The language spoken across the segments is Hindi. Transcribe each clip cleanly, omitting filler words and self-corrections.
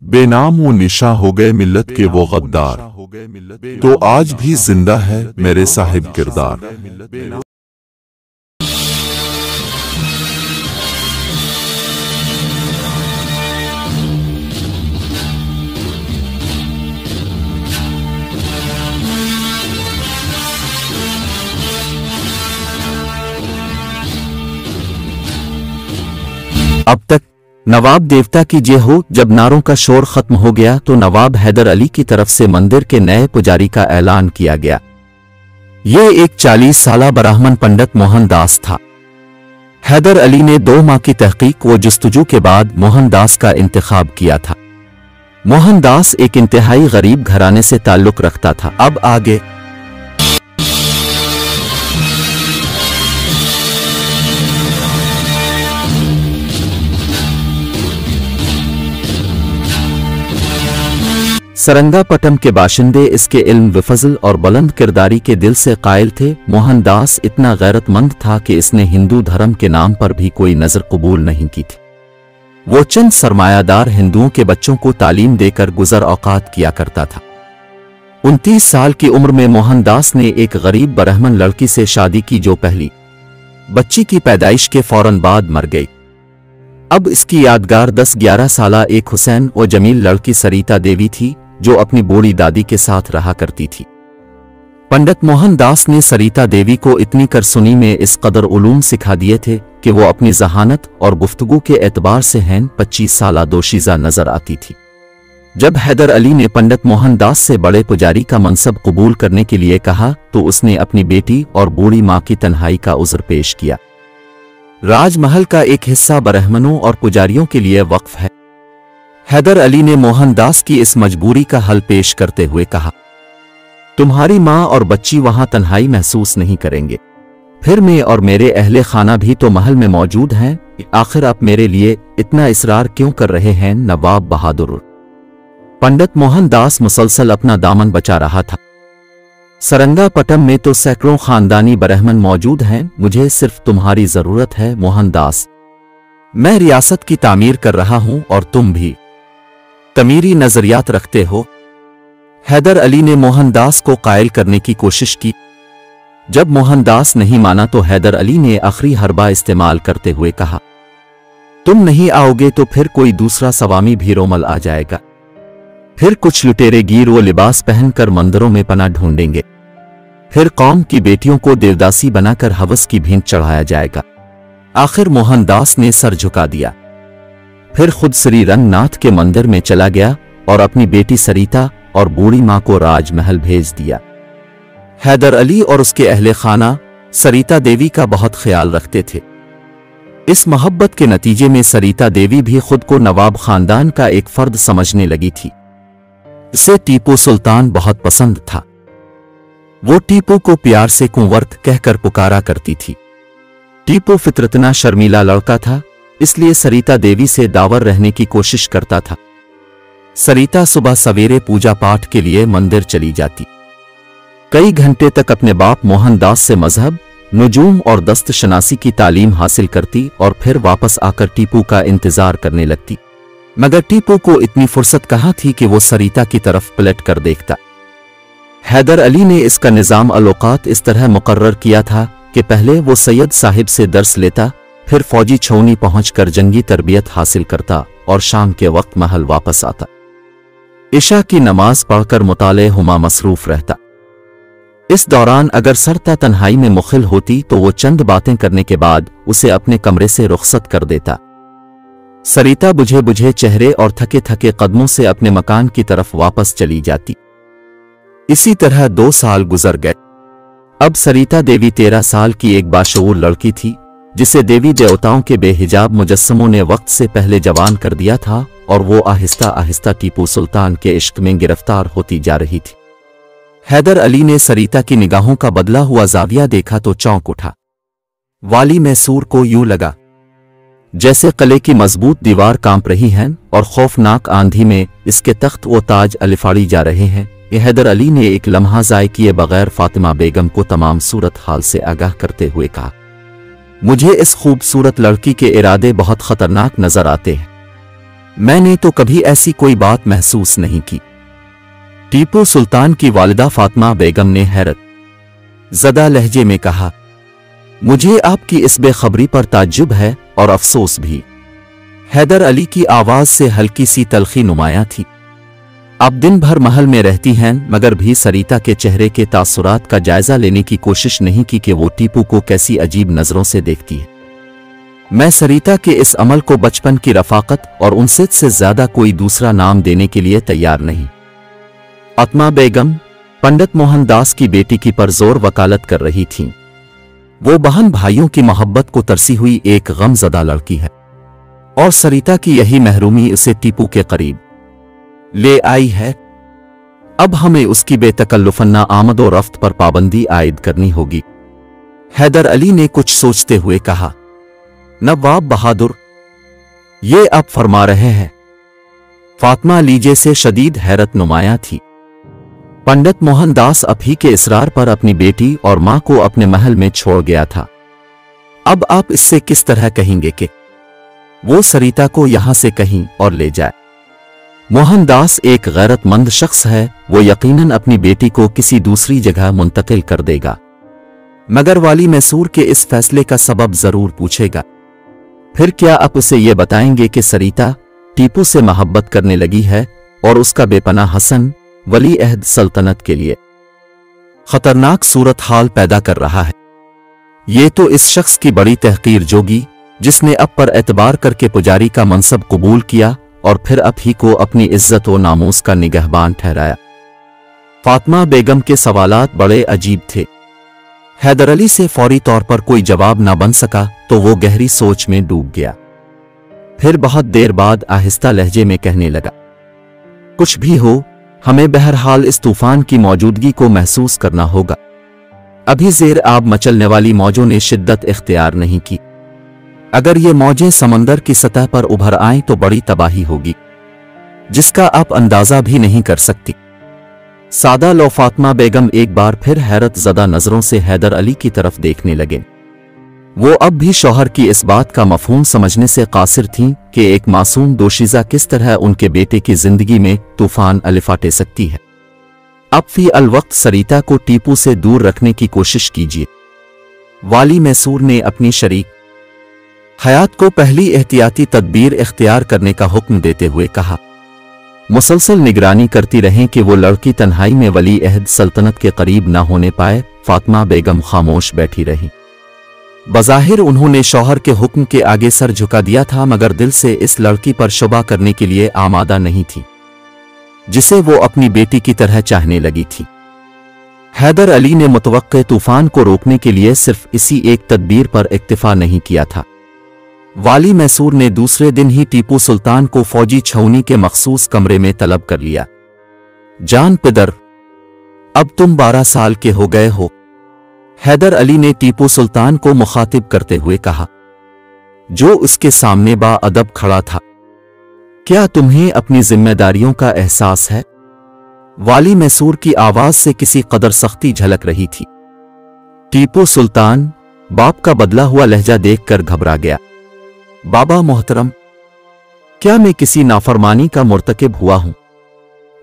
बेनाम वो निशा हो गए मिल्लत के वो गद्दार, तो आज भी जिंदा है मेरे साहिब किरदार। अब तक नवाब देवता की जय हो। जब नारों का शोर खत्म हो गया तो नवाब हैदर अली की तरफ से मंदिर के नए पुजारी का ऐलान किया गया। यह एक 40 साला ब्राह्मण पंडित मोहनदास था। हैदर अली ने 2 माह की तहकीक व जुस्तजू के बाद मोहनदास का इंतखाब किया था। मोहनदास एक इंतहाई गरीब घराने से ताल्लुक रखता था। अब आगे सरंगापटम के बाशिंदे इसके इल्म विफजल और बुलंद किरदारी के दिल से कायल थे। मोहनदास इतना गैरतमंद था कि इसने हिंदू धर्म के नाम पर भी कोई नजर कबूल नहीं की थी। वो चंद सरमायादार हिंदुओं के बच्चों को तालीम देकर गुजर औकात किया करता था। 29 साल की उम्र में मोहनदास ने एक गरीब ब्राह्मण लड़की से शादी की जो पहली बच्ची की पैदाइश के फौरन बाद मर गई। अब इसकी यादगार 10-11 साला एक हुसैन व जमील लड़की सरिता देवी थी जो अपनी बूढ़ी दादी के साथ रहा करती थी। पंडित मोहनदास ने सरिता देवी को इतनी करसुनी में इस कदर उलूम सिखा दिए थे कि वो अपनी जहानत और गुफ्तगू के एतबार से हैन 25 साला दोशीज़ा नजर आती थी। जब हैदर अली ने पंडित मोहनदास से बड़े पुजारी का मनसब कबूल करने के लिए कहा तो उसने अपनी बेटी और बूढ़ी मां की तन्हाई का उज़्र पेश किया। राजमहल का एक हिस्सा ब्राह्मणों और पुजारियों के लिए वक्फ है। हैदर अली ने मोहनदास की इस मजबूरी का हल पेश करते हुए कहा, तुम्हारी मां और बच्ची वहां तन्हाई महसूस नहीं करेंगे, फिर मैं और मेरे अहले खाना भी तो महल में मौजूद हैं। आखिर आप मेरे लिए इतना इसरार क्यों कर रहे हैं नवाब बहादुर? पंडित मोहनदास मुसलसल अपना दामन बचा रहा था। सरंगापटम में तो सैकड़ों खानदानी ब्राह्मण मौजूद हैं, मुझे सिर्फ तुम्हारी जरूरत है मोहनदास। मैं रियासत की तामीर कर रहा हूं और तुम भी तमीरी नजरियात रखते हो। हैदर अली ने मोहनदास को कायल करने की कोशिश की। जब मोहनदास नहीं माना तो हैदर अली ने आखिरी हरबा इस्तेमाल करते हुए कहा, तुम नहीं आओगे तो फिर कोई दूसरा सवामी भी रोमल आ जाएगा। फिर कुछ लुटेरे गिर वो लिबास पहनकर मंदिरों में पनाह ढूंढेंगे। फिर कौम की बेटियों को देवदासी बनाकर हवस की भींत चढ़ाया जाएगा। आखिर मोहनदास ने सर झुका दिया। फिर खुद श्री रंगनाथ के मंदिर में चला गया और अपनी बेटी सरिता और बूढ़ी मां को राजमहल भेज दिया। हैदर अली और उसके अहले खाना सरिता देवी का बहुत ख्याल रखते थे। इस मोहब्बत के नतीजे में सरिता देवी भी खुद को नवाब खानदान का एक फर्द समझने लगी थी। इसे टीपू सुल्तान बहुत पसंद था। वो टीपू को प्यार से कुंवर कहकर पुकारा करती थी। टीपू फितरतना शर्मीला लड़का था, इसलिए सरिता देवी से दावर रहने की कोशिश करता था। सरिता सुबह सवेरे पूजा पाठ के लिए मंदिर चली जाती। कई घंटे तक अपने बाप मोहनदास से मजहब, नुजूम और दस्त शनासी की तालीम हासिल करती और फिर वापस आकर टीपू का इंतजार करने लगती। मगर टीपू को इतनी फुर्सत कहाँ थी कि वो सरिता की तरफ पलट कर देखता। हैदर अली ने इसका निज़ाम अलौकात इस तरह मुकर्रर किया था कि पहले वो सैयद साहिब से दर्स लेता, फिर फौजी छौनी पहुंचकर जंगी तरबियत हासिल करता और शाम के वक्त महल वापस आता। इशा की नमाज पढ़कर मुताले हुमा मसरूफ रहता। इस दौरान अगर सरता तन्हाई में मुखिल होती तो वो चंद बातें करने के बाद उसे अपने कमरे से रुखसत कर देता। सरिता बुझे बुझे चेहरे और थके थके कदमों से अपने मकान की तरफ वापस चली जाती। इसी तरह 2 साल गुजर गए। अब सरिता देवी 13 साल की एक बाशऊर लड़की थी जिसे देवी देवताओं के बेहिजाब मुजस्समों ने वक्त से पहले जवान कर दिया था और वो आहिस्ता आहिस्ता टीपू सुल्तान के इश्क में गिरफ्तार होती जा रही थी। हैदर अली ने सरिता की निगाहों का बदला हुआ जाविया देखा तो चौंक उठा। वाली मैसूर को यूं लगा जैसे किले की मजबूत दीवार कांप रही है और खौफनाक आंधी में इसके तख्त व ताज अलिफाड़ी जा रहे हैं। हैदर अली ने एक लम्हा ज़ाय किए बगैर फातिमा बेगम को तमाम सूरत हाल से आगाह करते हुए कहा, मुझे इस खूबसूरत लड़की के इरादे बहुत खतरनाक नजर आते हैं। मैंने तो कभी ऐसी कोई बात महसूस नहीं की। टीपू सुल्तान की वालिदा फातिमा बेगम ने हैरत ज़दा लहजे में कहा, मुझे आपकी इस बेखबरी पर ताज्जुब है और अफसोस भी। हैदर अली की आवाज से हल्की सी तलखी नुमाया थी। आप दिन भर महल में रहती हैं मगर भी सरिता के चेहरे के तासुरात का जायजा लेने की कोशिश नहीं की कि वो टीपू को कैसी अजीब नजरों से देखती है। मैं सरिता के इस अमल को बचपन की रफाकत और उनसे ज्यादा कोई दूसरा नाम देने के लिए तैयार नहीं। फातिमा बेगम पंडित मोहनदास की बेटी की परजोर वकालत कर रही थीं। वो बहन भाइयों की मोहब्बत को तरसी हुई एक गमज़दा लड़की है और सरिता की यही महरूमी उसे टीपू के करीब ले आई है। अब हमें उसकी बेतकल्लुफन्ना आमद और रफ्त पर पाबंदी आयद करनी होगी। हैदर अली ने कुछ सोचते हुए कहा, नवाब बहादुर, ये आप फरमा रहे हैं? फातिमा लीजे से शदीद हैरत नुमाया थी। पंडित मोहनदास अभी के इसरार पर अपनी बेटी और मां को अपने महल में छोड़ गया था। अब आप इससे किस तरह कहेंगे कि वो सरिता को यहां से कहीं और ले जाए? मोहनदास एक गैरतमंद शख्स है, वो यकीनन अपनी बेटी को किसी दूसरी जगह मुंतकिल कर देगा, मगर वाली मैसूर के इस फैसले का सबब जरूर पूछेगा। फिर क्या आप उसे ये बताएंगे कि सरिता टीपू से मोहब्बत करने लगी है और उसका बेपनाह हसन वली अहद सल्तनत के लिए खतरनाक सूरत हाल पैदा कर रहा है? ये तो इस शख्स की बड़ी तहकीर जोगी, जिसने अब पर एतबार करके पुजारी का मनसब कबूल किया और फिर अब ही को अपनी इज्जत व नामूस का निगहबान ठहराया। फातिमा बेगम के सवालात बड़े अजीब थे। हैदर अली से फौरी तौर पर कोई जवाब ना बन सका तो वो गहरी सोच में डूब गया। फिर बहुत देर बाद आहिस्ता लहजे में कहने लगा, कुछ भी हो, हमें बहरहाल इस तूफान की मौजूदगी को महसूस करना होगा। अभी ज़ेर आब मचलने वाली मौजों ने शिद्दत इख्तियार नहीं की। अगर ये मौजें समंदर की सतह पर उभर आएं तो बड़ी तबाही होगी, जिसका आप अंदाजा भी नहीं कर सकती। सादा लो फातिमा बेगम एक बार फिर हैरत ज़दा नजरों से हैदर अली की तरफ देखने लगे। वो अब भी शौहर की इस बात का मफहूम समझने से कासिर थीं कि एक मासूम दोशीज़ा किस तरह उनके बेटे की जिंदगी में तूफान अलिफाटे सकती है। अब फी अल वक्त सरिता को टीपू से दूर रखने की कोशिश कीजिए। वाली मैसूर ने अपनी शरीक हयात को पहली एहतियाती तदबीर इख्तियार करने का हुक्म देते हुए कहा, मुसलसल निगरानी करती रहें कि वो लड़की तन्हाई में वली अहद सल्तनत के करीब ना होने पाए। फातिमा बेगम खामोश बैठी रही। बज़ाहिर उन्होंने शौहर के हुक्म के आगे सर झुका दिया था, मगर दिल से इस लड़की पर शुबा करने के लिए आमादा नहीं थी, जिसे वो अपनी बेटी की तरह चाहने लगी थी। हैदर अली ने मुतवक्के तूफान को रोकने के लिए सिर्फ इसी एक तदबीर पर इक्तिफा नहीं किया था। वाली मैसूर ने दूसरे दिन ही टीपू सुल्तान को फौजी छावनी के मखसूस कमरे में तलब कर लिया। जान पिदर, अब तुम 12 साल के हो गए हो, हैदर अली ने टीपू सुल्तान को मुखातिब करते हुए कहा, जो उसके सामने बाअदब खड़ा था। क्या तुम्हें अपनी जिम्मेदारियों का एहसास है? वाली मैसूर की आवाज से किसी कदर सख्ती झलक रही थी। टीपू सुल्तान बाप का बदला हुआ लहजा देखकर घबरा गया। बाबा मोहतरम, क्या मैं किसी नाफरमानी का मुर्तकिब हुआ हूं?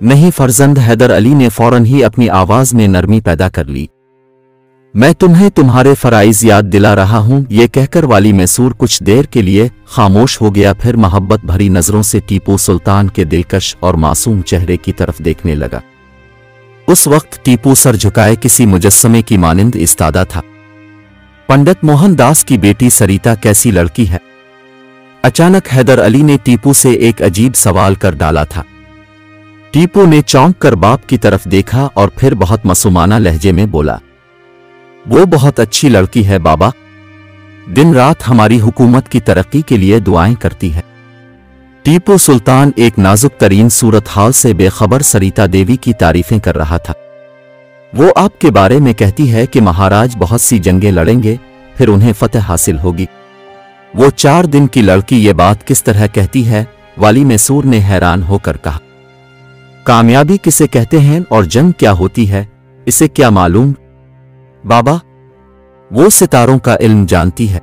नहीं फर्जंद, हैदर अली ने फौरन ही अपनी आवाज में नरमी पैदा कर ली। मैं तुम्हें तुम्हारे फराइज याद दिला रहा हूं। यह कहकर वाली मैसूर कुछ देर के लिए खामोश हो गया, फिर मोहब्बत भरी नजरों से टीपू सुल्तान के दिलकश और मासूम चेहरे की तरफ देखने लगा। उस वक्त टीपू सर झुकाए किसी मुजस्समे की मानिंद इस्तादा था। पंडित मोहनदास की बेटी सरिता कैसी लड़की है? अचानक हैदर अली ने टीपू से एक अजीब सवाल कर डाला था। टीपू ने चौंक कर बाप की तरफ देखा और फिर बहुत मासूमाना लहजे में बोला, वो बहुत अच्छी लड़की है बाबा, दिन रात हमारी हुकूमत की तरक्की के लिए दुआएं करती है। टीपू सुल्तान एक नाजुक तरीन सूरत हाल से बेखबर सरिता देवी की तारीफें कर रहा था। वो आपके बारे में कहती है कि महाराज बहुत सी जंगें लड़ेंगे, फिर उन्हें फतह हासिल होगी। वो 4 दिन की लड़की ये बात किस तरह कहती है? वाली मैसूर ने हैरान होकर कहा, कामयाबी किसे कहते हैं और जंग क्या होती है, इसे क्या मालूम? बाबा, वो सितारों का इल्म जानती है।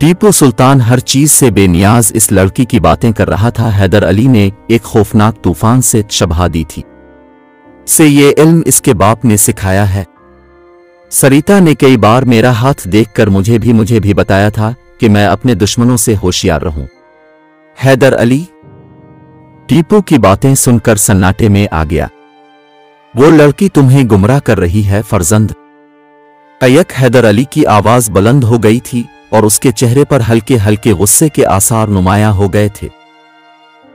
टीपू सुल्तान हर चीज से बेनियाज इस लड़की की बातें कर रहा था। हैदर अली ने एक खौफनाक तूफान से शबा दी थी। से ये इल्म इसके बाप ने सिखाया है। सरिता ने कई बार मेरा हाथ देखकर मुझे भी बताया था कि मैं अपने दुश्मनों से होशियार रहूं। हैदर अली टीपू की बातें सुनकर सन्नाटे में आ गया। वो लड़की तुम्हें गुमराह कर रही है फर्जंद। अयक हैदर अली की आवाज बुलंद हो गई थी और उसके चेहरे पर हल्के हल्के गुस्से के आसार नुमाया हो गए थे।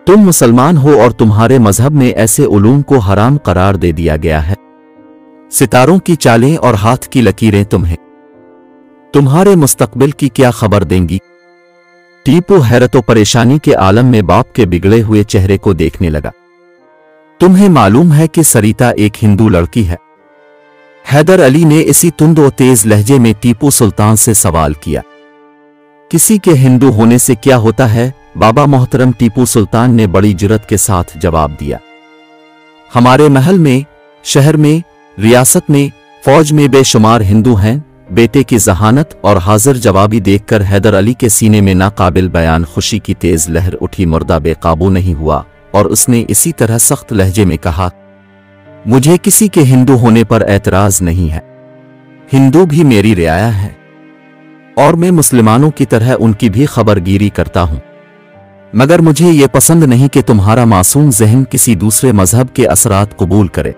तुम मुसलमान हो और तुम्हारे मजहब में ऐसे उलूम को हराम करार दे दिया गया है। सितारों की चालें और हाथ की लकीरें तुम्हारे मुस्तकबिल की क्या खबर देंगी? टीपू हैरत और परेशानी के आलम में बाप के बिगड़े हुए चेहरे को देखने लगा। तुम्हें मालूम है कि सरिता एक हिंदू लड़की है? हैदर अली ने इसी तुंद और तेज लहजे में टीपू सुल्तान से सवाल किया। किसी के हिंदू होने से क्या होता है बाबा मोहतरम? टीपू सुल्तान ने बड़ी जुर्रत के साथ जवाब दिया। हमारे महल में, शहर में, रियासत में, फौज में बेशुमार हिंदू हैं। बेटे की जहानत और हाजिर जवाबी देखकर हैदर अली के सीने में नाकाबिल बयान खुशी की तेज लहर उठी। मुर्दा बेकाबू नहीं हुआ और उसने इसी तरह सख्त लहजे में कहा, मुझे किसी के हिंदू होने पर ऐतराज नहीं है। हिंदू भी मेरी रियाया है और मैं मुसलमानों की तरह उनकी भी खबरगिरी करता हूं। मगर मुझे यह पसंद नहीं कि तुम्हारा मासूम जहन किसी दूसरे मजहब के असरात कबूल करे।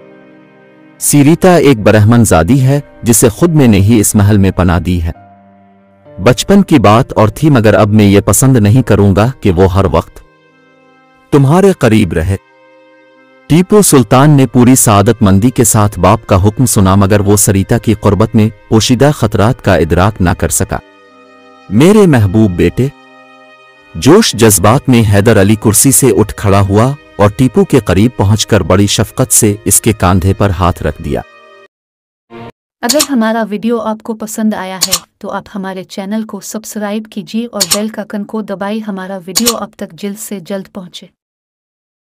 सरिता एक ब्राह्मणजादी है जिसे खुद मैंने ही इस महल में पनाह दी है। बचपन की बात और थी, मगर अब मैं ये पसंद नहीं करूंगा कि वो हर वक्त तुम्हारे करीब रहे। टीपू सुल्तान ने पूरी सादतमंदी के साथ बाप का हुक्म सुना, मगर वो सरिता की कुर्बत में पोशीदा खतरात का इदराक ना कर सका। मेरे महबूब बेटे, जोश जज्बात में हैदर अली कुर्सी से उठ खड़ा हुआ और टीपू के करीब पहुंचकर बड़ी शफकत से इसके कांधे पर हाथ रख दिया। अगर हमारा वीडियो आपको पसंद आया है तो आप हमारे चैनल को सब्सक्राइब कीजिए और बेल का आइकन को दबाइए। हमारा वीडियो आप तक जल्द से जल्द पहुंचे।